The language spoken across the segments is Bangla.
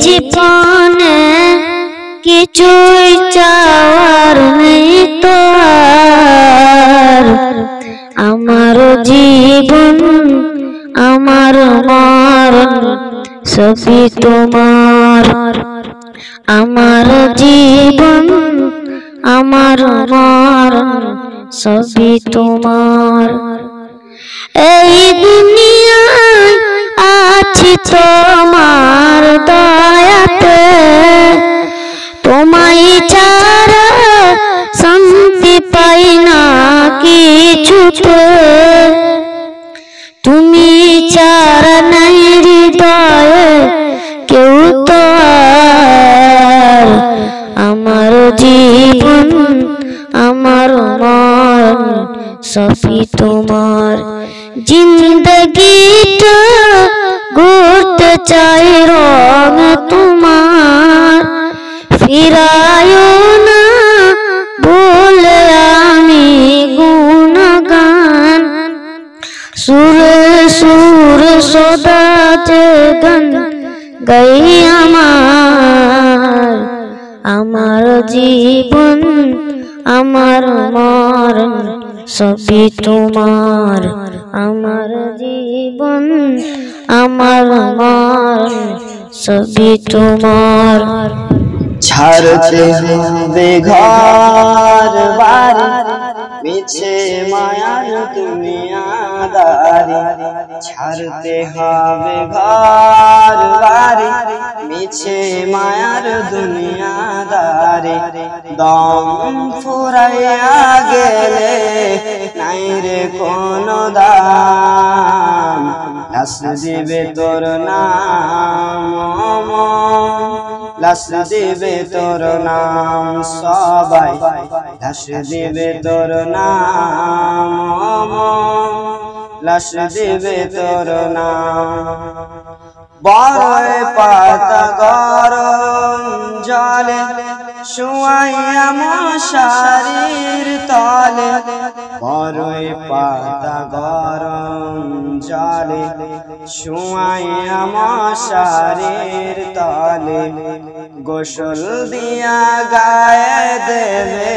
জীবনে কিছুই চাওয়ার নেই তো আর। আমার জীবন আমার মরণ সবই তোমার। আমার জীবন আমার মরণ সবই তোমার। এই দুনিয়ায় আছি তোমার দয়াতে, তোমায় ছাড়া শান্তি পাই না কিছুতে। তুমি ছাড়া নাই হৃদয়ে কেউ তো আর। আমার জীবন আমার মরণ সবই তোমার। জিন্দগিটা ঘুরতে চাই রং তোমার, ফিরায়ো না বলে আমি গুণগান। সুরে সুরে সদা যে গান গাই আমার। আমার জীবন আমার মরণ সবই তোমার। আমার জীবন আমার মরণ সবই তোমার। ছাড়তে হবে ঘর বাড়ি মিছে মায়ার দুনিয়াদারি। ছাড়তে হবে ঘর বাড়ি মিছে মায়ার দুনিয়াদারি। দম ফুরাইয়া গেলে নাই রে কোনো দাম, লাশ দিবে তোর নাম, লাশ দিবে তোর নাম সবাই, লাশ দিবে তোর নাম, লাশ দিবে তোর নাম। বড় পাতা গরম জলে শুয়াইয়া মশারির তলে। বড় পাতা গরম জলে শুয়াইয়া মশারির তলে। গোসল দিয়া গায়ে দেবে,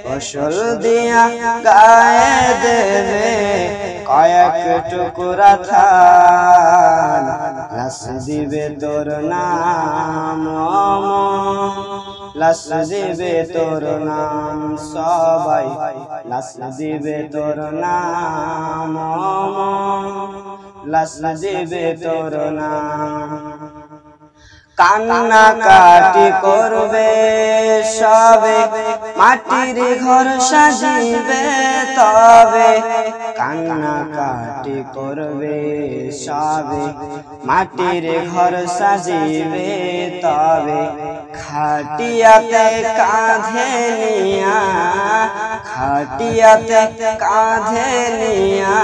গোসল দিয়া গায়ে দেবে কয়েক টুকরা থান, লাশ দিবে তোর নাম, লাশ দিবে তোর নাম সবাই, লাশ দিবে তোর নাম, লাশ দিবে তোর নাম। কান্না কাটি করবে সবে মাটির ঘর সাজিবে তবে। কান্না কাটি করবে সবে মাটির ঘর সাজিবে তবে। খাটিয়াতে কাঁধে নিয়া, খাটিয়াতে কাঁধে নিয়া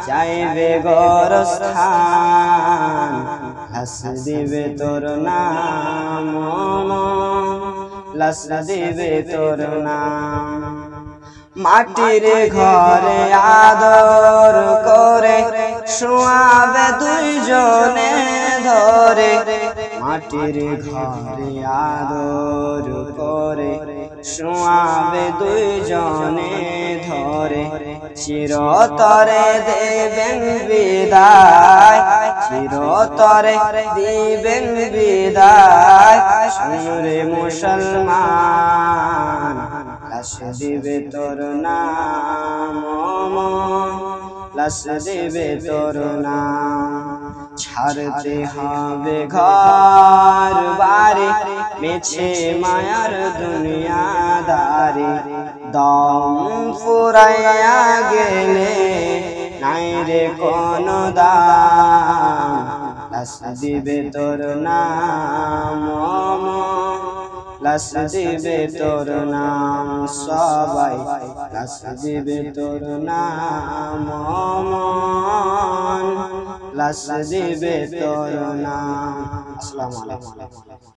যাইবে গোরস্থান, লাশ দিবে তোর নাম, লাশ দিবে তোর নাম। মাটির ঘরে আদর করে শুয়াবে দুইজনে ধরে। মাটির ঘরে আদর করে শুয়াবে দুইজনে ধরে। চিরতরে দেবেন বিদায়, চিরতরে দিবেন বিদায়। শুনরে মুসলমান, লাশ দিবে তোর নাম, লাশ দিবে তোর নাম। ছাড়তে হবে ঘর বাড়ি মিছে মায়ার দুনিয়াদারি। দম ফুরাইয়া গেলে নাই রে কোনো দাম, লাশ দিবে তোর নাম, লাশ দিবে তোর নাম সবাই, লাশ দিবে তোর নাম, লাশ দিবে তোর নাম। আসসালামু আলাইকুম।